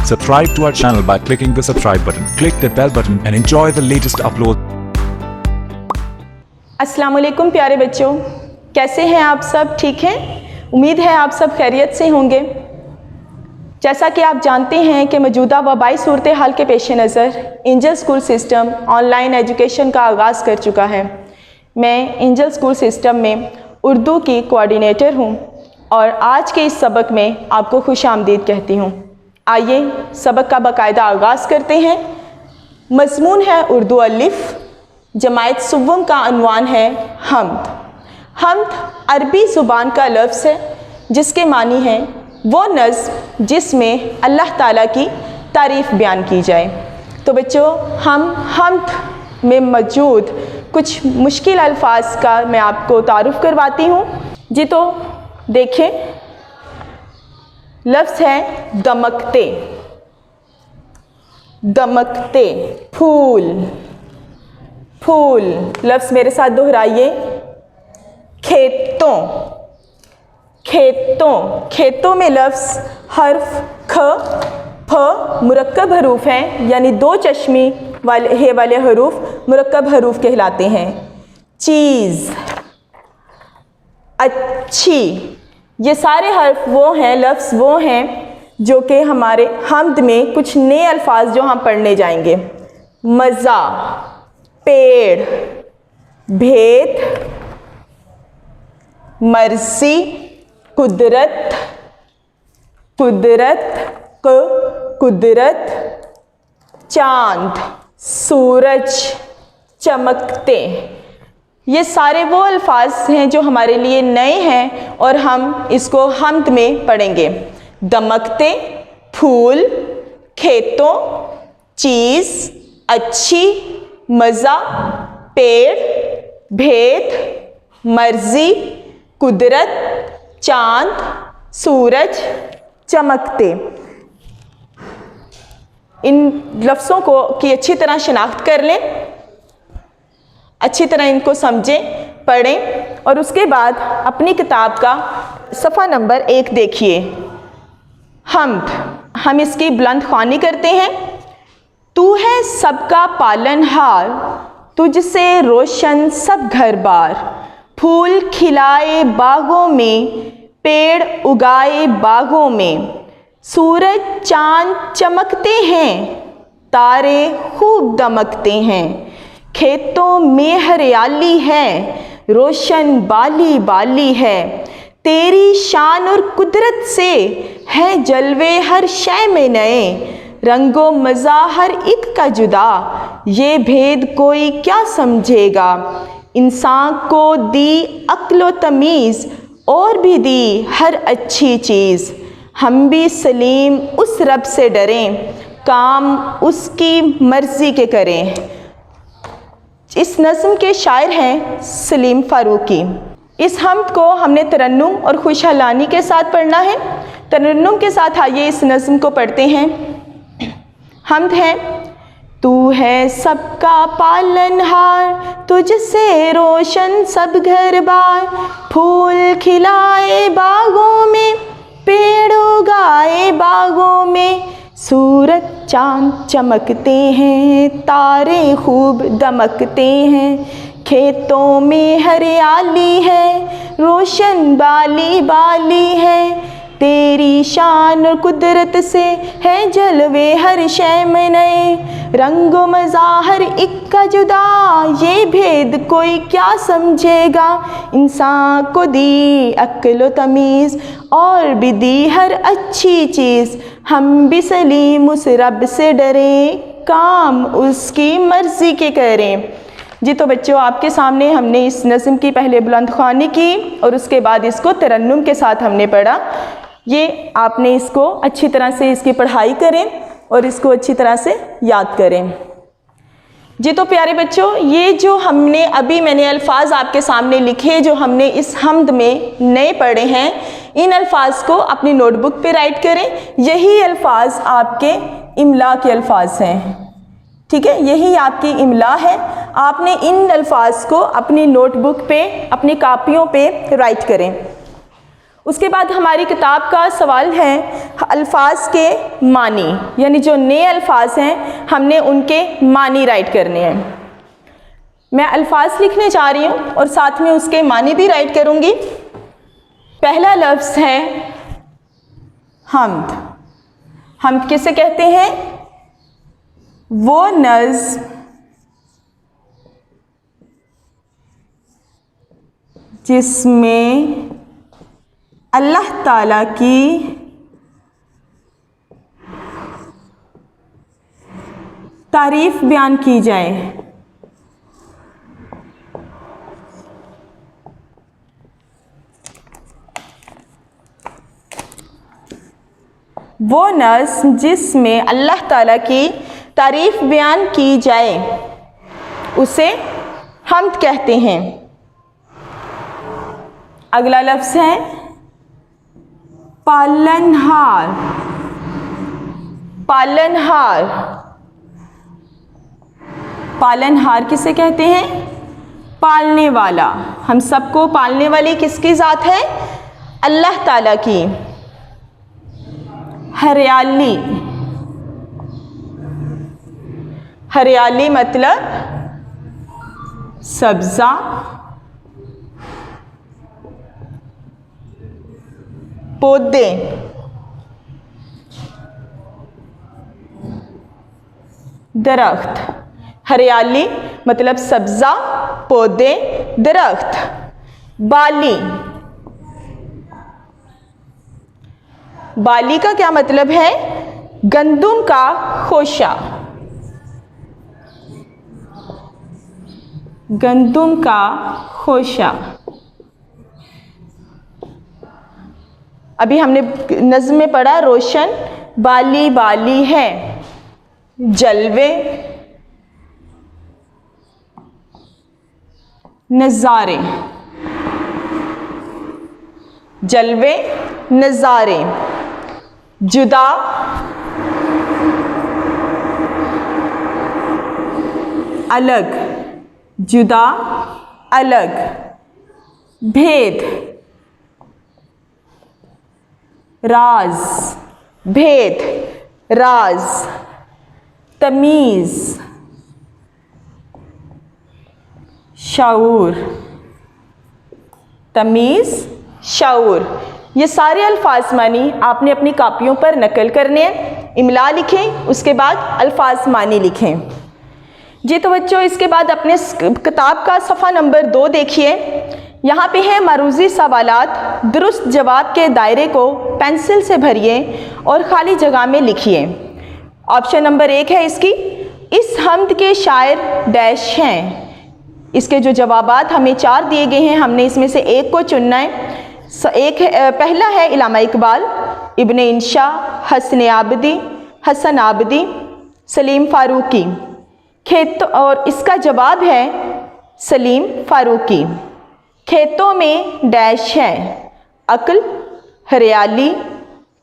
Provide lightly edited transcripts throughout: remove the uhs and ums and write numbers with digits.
Subscribe to our channel by clicking the subscribe button. Click the bell button and enjoy the latest upload. अस्सलाम वालेकुम प्यारे बच्चों, कैसे हैं आप सब? ठीक हैं? उम्मीद है आप सब खैरियत से होंगे। जैसा कि आप जानते हैं कि मौजूदा वबाई सूरत हाल के पेश नज़र angel school system online education का आगाज़ कर चुका है। मैं एंजल स्कूल सिस्टम में उर्दू की कोऑर्डिनेटर हूं और आज के इस सबक में आपको खुश आमदीद कहती हूं। आइए सबक का बाकायदा आगाज़ करते हैं। मज़मून है उर्दू अलिफ़, जमायत सुव्वम का अनवान है हम्द। हम्द अरबी ज़ुबान का लफ्ज़ है जिसके मानी है वो नज़्म जिसमें अल्लाह ताला की तारीफ़ बयान की जाए। तो बच्चों, हम हम्द में मौजूद कुछ मुश्किल अल्फाज का मैं आपको तारुफ़ करवाती हूँ। जी तो देखें, लफ्ज़ है दमकते। दमकते, फूल। फूल लफ्ज़ मेरे साथ दोहराइए। खेतों। खेतों, खेतों में लफ्ज़ हर्फ ख फ मुरक्कब हरूफ हैं, यानी दो चश्मी वाले हरूफ मुरक्कब हरूफ कहलाते हैं। चीज़, अच्छी, ये सारे हर्फ वो हैं, लफ्ज़ वो हैं जो कि हमारे हम्द में कुछ नए अल्फाज जो हम पढ़ने जाएंगे। मज़ा, पेड़, भेद, मर्ज़ी, कुदरत, कुदरत, कुदरत, चांद, सूरज, चमकते। ये सारे वो अल्फाज हैं जो हमारे लिए नए हैं और हम इसको हम्द में पढ़ेंगे। दमकते, फूल, खेतों, चीज़, अच्छी, मज़ा, पेड़, भेद, मर्ज़ी, कुदरत, चांद, सूरज, चमकते। इन लफ्ज़ों को की अच्छी तरह शनाख्त कर लें, अच्छी तरह इनको समझें, पढ़ें और उसके बाद अपनी किताब का सफ़ा नंबर 1 देखिए। हम्द, हम इसकी बुलंद ख्वानी करते हैं। तू है सबका पालनहार, तुझसे रोशन सब घर बार। फूल खिलाए बागों में, पेड़ उगाए बागों में। सूरज चांद चमकते हैं, तारे खूब दमकते हैं। खेतों में हरियाली है, रोशन बाली बाली है। तेरी शान और कुदरत से है जलवे हर शय में नए। रंगो मज़ा हर एक का जुदा, ये भेद कोई क्या समझेगा। इंसान को दी अक्ल तमीज़ और भी दी हर अच्छी चीज़। हम भी सलीम उस रब से डरें, काम उसकी मर्ज़ी के करें। इस नज़्म के शायर हैं सलीम फ़ारूकी। इस हम्द को हमने तरन्नुम और खुशहालानी के साथ पढ़ना है। तरन्नुम के साथ आइए इस नज़्म को पढ़ते हैं। हम्द है। तू है सबका पालनहार, तुझसे रोशन सब घर बार। फूल खिलाए बागों में, पेड़ उगाए बागों में। सूरज चांद चमकते हैं, तारे खूब दमकते हैं। खेतों में हरियाली है, रोशन बाली बाली है। तेरी शान और कुदरत से है जलवे हर शय में नए। रंगो मज़ा हर एक का जुदा, ये भेद कोई क्या समझेगा। इंसान को दी अक्ल तमीज़ और भी दी हर अच्छी चीज़। हम भी सलीम उस रब से डरें, काम उसकी मर्ज़ी के करें। जी तो बच्चों, आपके सामने हमने इस नज़्म की पहले बुलंद ख्वानी की और उसके बाद इसको तरन्नुम के साथ हमने पढ़ा। ये आपने इसको अच्छी तरह से इसकी पढ़ाई करें और इसको अच्छी तरह से याद करें। जी तो प्यारे बच्चों, ये जो हमने अभी मैंने अल्फाज आपके सामने लिखे, जो हमने इस हम्द में नए पढ़े हैं, इन अल्फाज को अपनी नोटबुक पे राइट करें। यही अल्फाज आपके इमला के अल्फाज हैं, ठीक है, यही आपकी इमला है। आपने इन अल्फाज को अपनी नोटबुक पे, अपनी कापियों पे राइट करें। उसके बाद हमारी किताब का सवाल है अल्फाज के मानी, यानी जो नए अल्फाज हैं हमने उनके मानी राइट करने हैं। मैं अल्फाज लिखने जा रही हूँ और साथ में उसके मानी भी राइट करूँगी। पहला लफ्ज़ है हम्द। हम्द किसे कहते हैं? वो नज़्म जिसमें अल्लाह ताला की तारीफ बयान की जाए। वो नज़्म जिसमें अल्लाह ताला की तारीफ बयान की जाए उसे हम्द कहते हैं। अगला लफ्ज़ है पालनहार। पालनहार, पालनहार किसे कहते हैं? पालने वाला। हम सबको पालने वाली किसकी ज़ात है? अल्लाह ताला की। हरियाली, हरियाली मतलब सब्ज़ा, पौधे। दरख्त, हरियाली मतलब सब्ज़ा, पौधे, दरख्त। बाली, बाली का क्या मतलब है? गंदुम का खोशा, गंदुम का खोशा। अभी हमने नज़्म में पढ़ा रोशन बाली बाली है। जलवे, नज़ारे, जलवे नज़ारे। जुदा, अलग, जुदा अलग। भेद, राज, भेद राज। तमीज़, शऊर, तमीज़ शऊर। ये सारे अल्फाज मानी आपने अपनी कापियों पर नकल करने हैं। इमला लिखें, उसके बाद अल्फाज मानी लिखें। जी तो बच्चों, इसके बाद अपने किताब का सफ़ा नंबर 2 देखिए। यहाँ पे है मरूज़ी सवालात, दुरुस्त जवाब के दायरे को पेंसिल से भरिए और ख़ाली जगह में लिखिए। ऑप्शन नंबर 1 है इसकी, इस हम्द के शायर डैश हैं। इसके जो जवाबात हमें 4 दिए गए हैं, हमने इसमें से एक को चुनना है। पहला है इलामा इकबाल, इब्ने इंशा, हसन आबदी, हसन आबदी, सलीम फारूकी। खेतों, और इसका जवाब है सलीम फारूकी। खेतों में डैश है, अक्ल, हरियाली,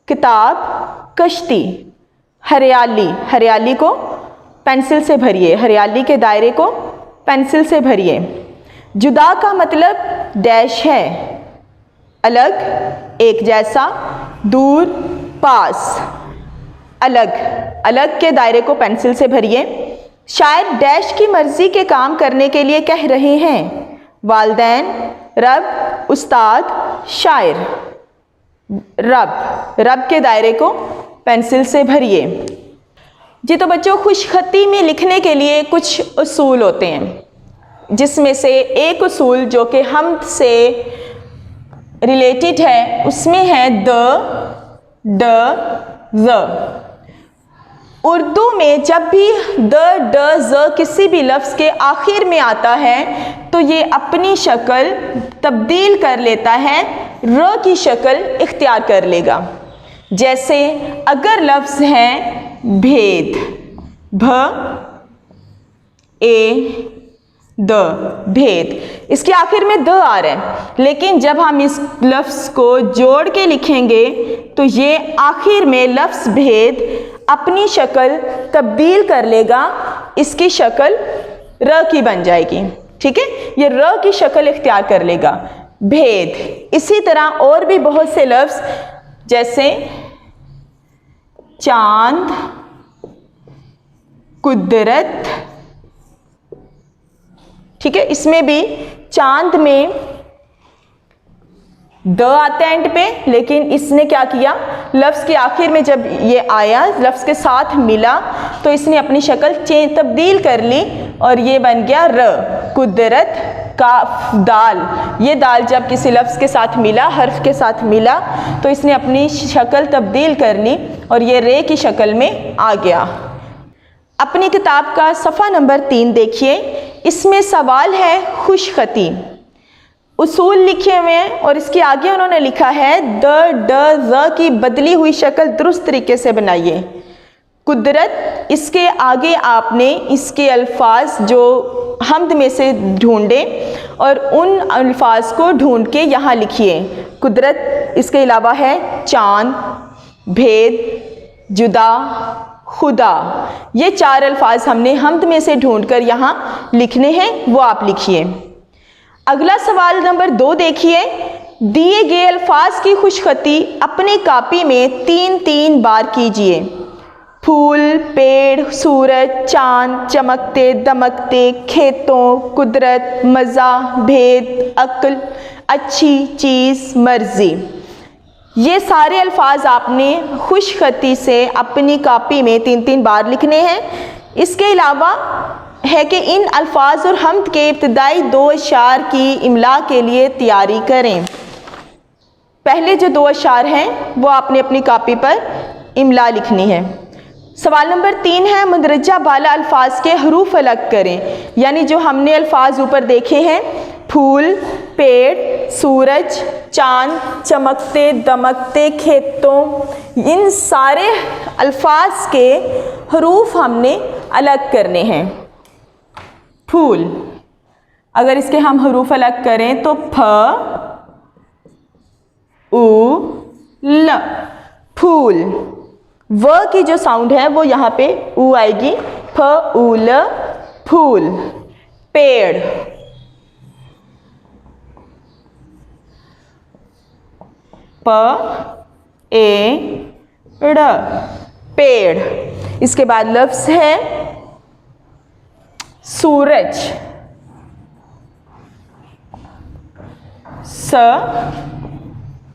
किताब, कश्ती। हरियाली, हरियाली को पेंसिल से भरिए, हरियाली के दायरे को पेंसिल से भरिए। जुदा का मतलब डैश है, अलग, एक जैसा, दूर, पास। अलग, अलग के दायरे को पेंसिल से भरिए। शायर डैश की मर्जी के काम करने के लिए कह रहे हैं, वालदैन, रब, उस्ताद, शायर। रब, रब के दायरे को पेंसिल से भरिए। जी तो बच्चों, खुशखती में लिखने के लिए कुछ उसूल होते हैं, जिसमें से एक उसूल जो कि हम्द से रिलेटेड है, उसमें है द, ज़। उर्दू में जब भी द, ड, ज़ किसी भी लफ्ज़ के आखिर में आता है तो ये अपनी शक्ल तब्दील कर लेता है, र की शक्ल इख्तियार कर लेगा। जैसे अगर लफ्ज़ है भेद, भ ए द, भेद, इसके आखिर में द आ रहा है, लेकिन जब हम इस लफ्ज़ को जोड़ के लिखेंगे तो ये आखिर में लफ्ज़ भेद अपनी शक्ल तब्दील कर लेगा, इसकी शक्ल र की बन जाएगी। ठीक है, ये र की शक्ल इख्तियार कर लेगा। भेद। इसी तरह और भी बहुत से लफ्ज़ जैसे चांद, कुदरत, ठीक है, इसमें भी चांद में द आता है एंड पे, लेकिन इसने क्या किया, लफ्ज़ के आखिर में जब ये आया लफ्ज़ के साथ मिला तो इसने अपनी शक्ल तब्दील कर ली और ये बन गया र। कुदरत, काफ, दाल, ये दाल जब किसी लफ्ज़ के साथ मिला, हर्फ के साथ मिला तो इसने अपनी शक्ल तब्दील कर ली और ये रे की शक्ल में आ गया। अपनी किताब का सफ़ा नंबर 3 देखिए, इसमें सवाल है खुशखती। उसूल लिखे हुए हैं और इसके आगे उन्होंने लिखा है द, ड, ज़ की बदली हुई शक्ल दुरुस्त तरीके से बनाइए। कुदरत, इसके आगे आपने इसके अल्फाज जो हमद में से ढूंढे और उन अल्फाज को ढूंढ के यहाँ लिखिए। कुदरत, इसके अलावा है चाँद, भेद, जुदा, खुदा, ये 4 अल्फाज हमने हमद में से ढूंढकर यहाँ लिखने हैं, वो आप लिखिए। अगला सवाल नंबर 2 देखिए, दिए गए अल्फाज की खुशखती अपनी कापी में 3-3 बार कीजिए। फूल, पेड़, सूरज, चांद, चमकते दमकते, खेतों, कुदरत, मज़ा, भेद, अक्ल, अच्छी चीज़, मर्जी। ये सारे अल्फाज आपने खुशखती से अपनी कापी में 3-3 बार लिखने हैं। इसके अलावा है कि इन अल्फाज और हमद के इब्तदाई 2 अशार की इमला के लिए तैयारी करें। पहले जो 2 अशार हैं वो आपने अपनी कापी पर इमला लिखनी है। सवाल नंबर 3 है, मंदरजा बाला अल्फाज के हरूफ अलग करें। यानी जो हमने अल्फाज ऊपर देखे हैं, फूल, पेड़, सूरज, चांद, चमकते दमकते, खेतों, इन सारे अल्फाज के हरूफ हमने अलग करने हैं। फूल, अगर इसके हम हरूफ अलग करें तो फ, उ, ल, फूल। व की जो साउंड है वो यहाँ पे उ आएगी, फ, उ, ल, फूल। पेड़, प, ए, ड़, पेड़। इसके बाद लफ्ज़ है सूरज, स,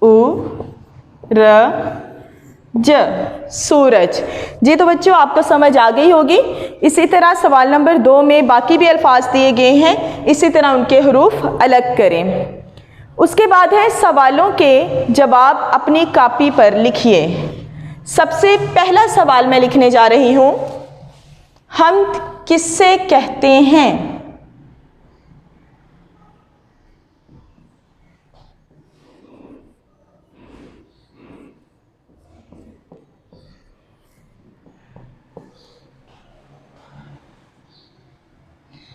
उ, र, ज, सूरज। जी तो बच्चों आपको समझ आ गई होगी। इसी तरह सवाल नंबर 2 में बाकी भी अल्फाज दिए गए हैं, इसी तरह उनके हरूफ अलग करें। उसके बाद है सवालों के जवाब अपनी कापी पर लिखिए। सबसे पहला सवाल मैं लिखने जा रही हूँ, हमद किससे कहते हैं?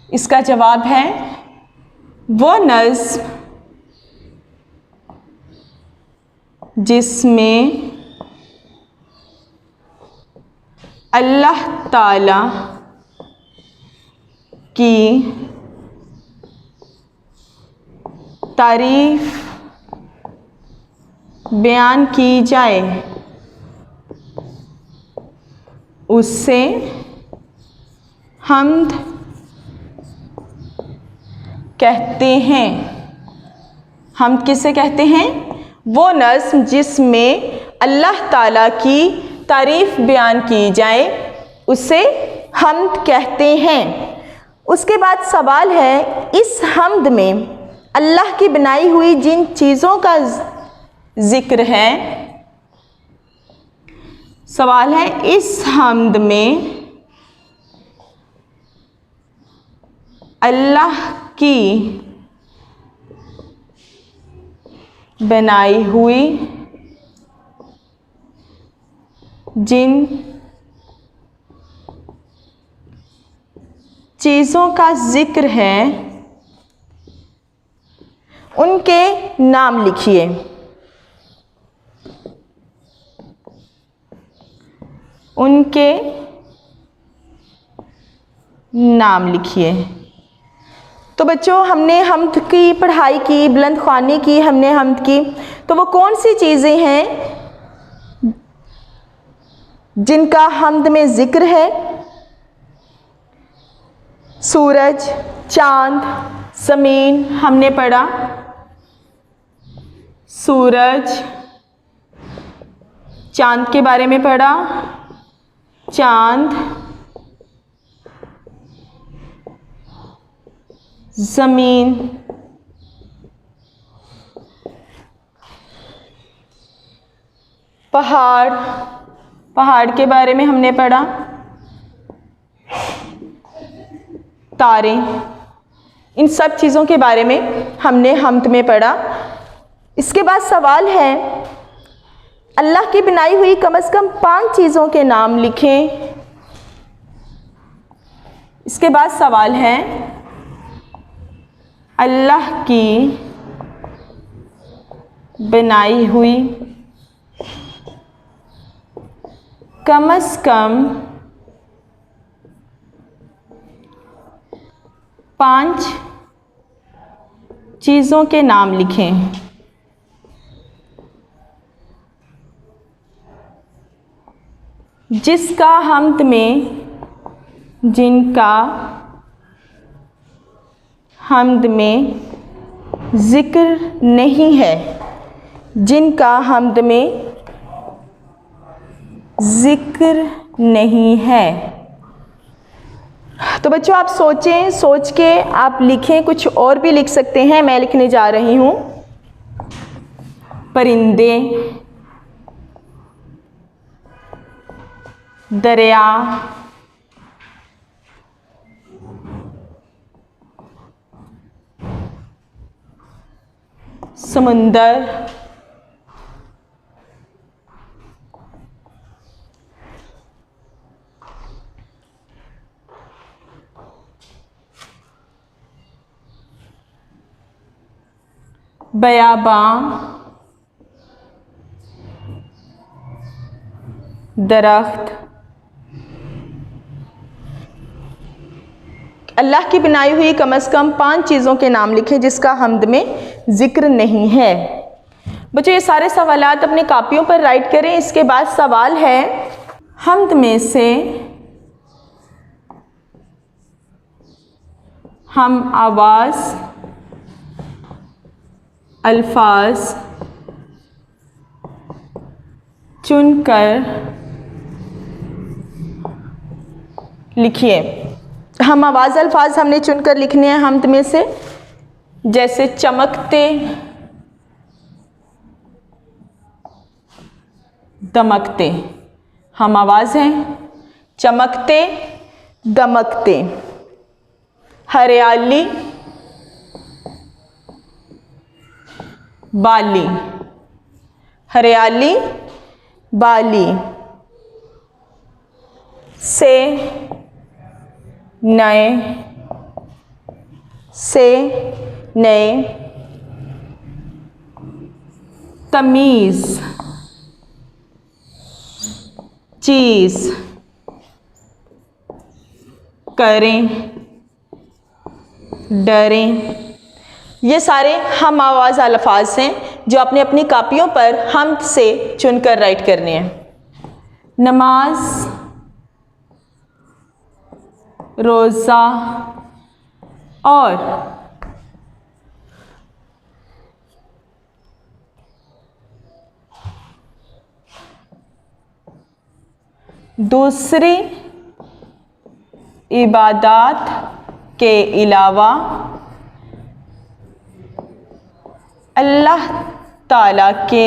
इसका जवाब है वो नज़्म जिसमें अल्लाह ताला की तारीफ बयान की जाए, उससे हम्द कहते हैं। हम किसे कहते हैं? वो नज़्म जिसमें अल्लाह ताला की तारीफ़ बयान की जाए उसे हम्द कहते हैं। उसके बाद सवाल है, इस हम्द में अल्लाह की बनाई हुई जिन चीज़ों का ज़िक्र है, सवाल है इस हम्द में अल्लाह की बनाई हुई जिन चीज़ों का ज़िक्र है उनके नाम लिखिए। उनके नाम लिखिए। तो बच्चों हमने हम्द की पढ़ाई की, बुलंद ख्वानी की हमने हम्द की, तो वो कौन सी चीज़ें हैं जिनका हम्द में ज़िक्र है? सूरज, चाँद, ज़मीन हमने पढ़ा। सूरज, चाँद के बारे में पढ़ा। चाँद, ज़मीन, पहाड़, पहाड़ के बारे में हमने पढ़ा। तारे, इन सब चीज़ों के बारे में हमने हम्द में पढ़ा। इसके बाद सवाल है, अल्लाह की बनाई हुई कम से कम 5 चीज़ों के नाम लिखें। इसके बाद सवाल है, अल्लाह की बनाई हुई कम से कम 5 चीज़ों के नाम लिखें। जिसका हम्द में, जिनका हम्द में ज़िक्र नहीं है, जिनका हम्द में ज़िक्र नहीं है। तो बच्चों आप सोचें, सोच के आप लिखें, कुछ और भी लिख सकते हैं। मैं लिखने जा रही हूँ, परिंदे, दरिया, समुंदर, बयाबां, दरख्त। अल्लाह की बनाई हुई कम से कम 5 चीज़ों के नाम लिखें जिसका हम्द में ज़िक्र नहीं है। बच्चों ये सारे सवालात अपने कापियों पर राइट करें। इसके बाद सवाल है, हम्द में से हम आवाज़, अल्फाज चुनकर लिखिए। हम आवाज़ अल्फाज हमने चुनकर लिखने हैं हम्द में से, जैसे चमकते, दमकते। हम आवाज़ हैं, चमकते, दमकते। हरियाली, बाली, हरियाली, बाली। से, नए, से, नए। तमीज़, चीज़, करें, डरें। ये सारे हम आवाज़ अल्फाज हैं जो आपने अपनी कापियों पर हम्द से चुनकर राइट करने हैं। नमाज, रोज़ा और दूसरी इबादत के अलावा अल्लाह ताला के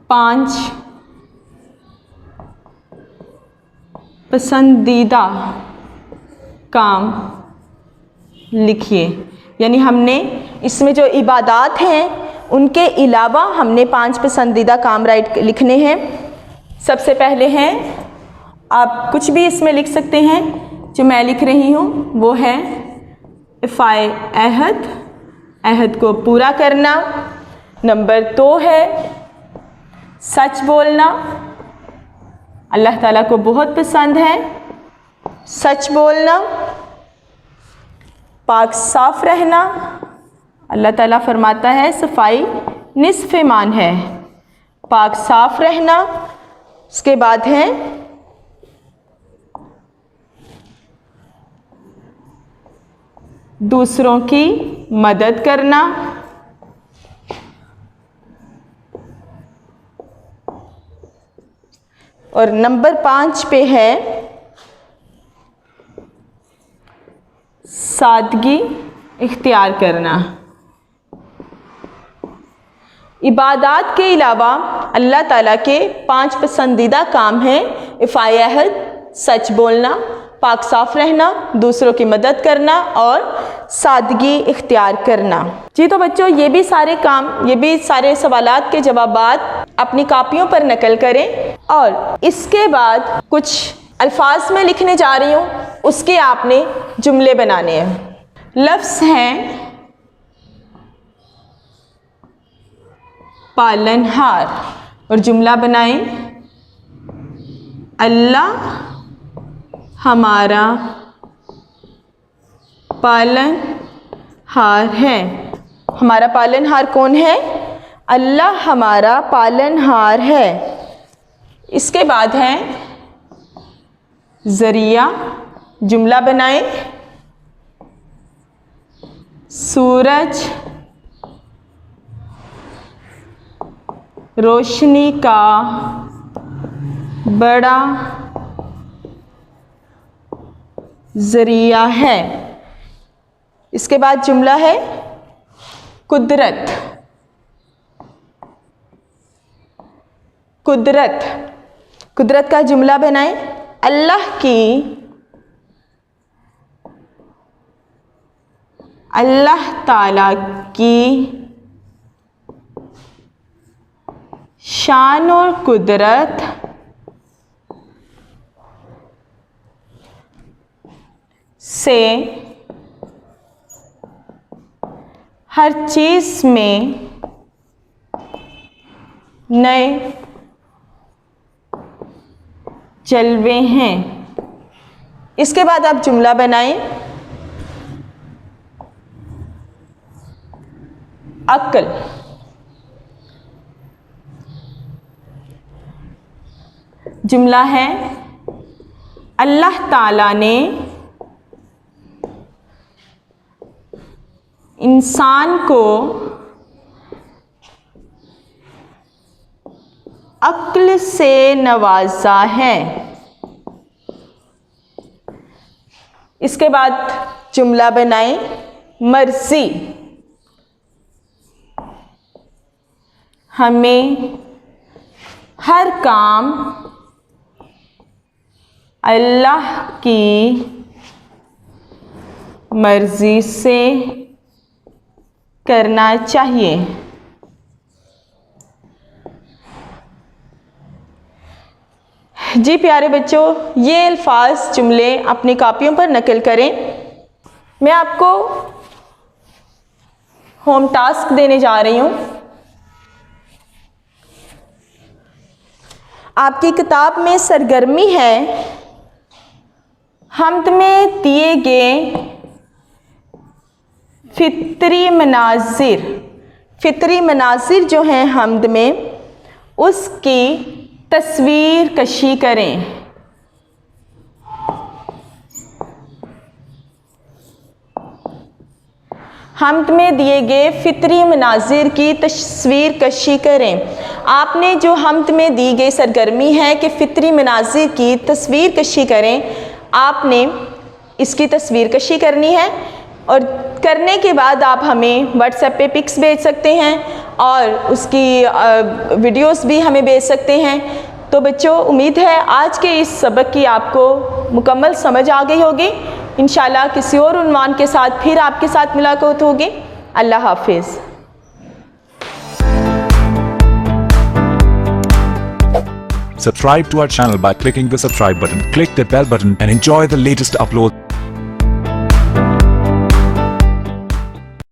पांच पसंदीदा काम लिखिए। यानी हमने इसमें जो इबादत हैं उनके अलावा हमने 5 पसंदीदा काम लिखने हैं। सबसे पहले हैं, आप कुछ भी इसमें लिख सकते हैं, जो मैं लिख रही हूँ वो है इफ़ाए अहद, अहद को पूरा करना। नंबर 2 है सच बोलना, अल्लाह ताला को बहुत पसंद है सच बोलना, पाक साफ रहना। अल्लाह ताला फरमाता है सफाई निस्फ़ ईमान है, पाक साफ रहना। उसके बाद है दूसरों की मदद करना, और नंबर 5 पे है सादगी इख्तियार करना। इबादत के अलावा अल्लाह ताला के 5 पसंदीदा काम हैं इफ़ाए अहद, सच बोलना, पाक साफ रहना, दूसरों की मदद करना और सादगी इख्तियार करना। जी तो बच्चों, ये भी सारे काम, ये भी सारे सवालात के जवाबात अपनी कापियों पर नकल करें और इसके बाद कुछ अल्फाज में लिखने जा रही हूँ, उसके आपने जुमले बनाने हैं। लफ्ज़ हैं पालनहार और जुमला बनाएं, अल्लाह हमारा पालनहार है। हमारा पालनहार कौन है? अल्लाह हमारा पालनहार है। इसके बाद है ज़रिया, जुमला बनाएं, सूरज रोशनी का बड़ा ज़रिया है। इसके बाद जुमला है कुदरत, कुदरत, कुदरत का जुमला बनाएं, अल्लाह ताला की शान और कुदरत से हर चीज़ में नए जलवे हैं। इसके बाद आप जुमला बनाएं, अक्ल, जुमला है अल्लाह ताला ने इंसान को अक्ल से नवाजा है। इसके बाद जुमला बनाएं, मर्जी, हमें हर काम अल्लाह की मर्जी से करना चाहिए। जी प्यारे बच्चों, ये अल्फाज जुमले अपनी कापियों पर नकल करें। मैं आपको होम टास्क देने जा रही हूँ। आपकी किताब में सरगर्मी है हम्द में दिए गए फितरी मनाजिर, फितरी मनाजिर जो हैं हम्द में, उसकी तस्वीर कशी करें। हम्द में दिए गए फितरी मनाजिर की तस्वीर कशी करें। आपने जो हम्द में दी गई सरगर्मी है कि फितरी मनाजिर की तस्वीर कशी करें, आपने इसकी तस्वीर कशी करनी है और करने के बाद आप हमें व्हाट्सएप पे पिक्स भेज सकते हैं और उसकी वीडियोस भी हमें भेज सकते हैं। तो बच्चों, उम्मीद है आज के इस सबक की आपको मुकम्मल समझ आ गई होगी। इंशाल्लाह किसी और उन्वान के साथ फिर आपके साथ मुलाकात होगी। अल्लाह हाफिज़। Subscribe to our channel by clicking the subscribe button. Click the bell button and enjoy the latest uploads.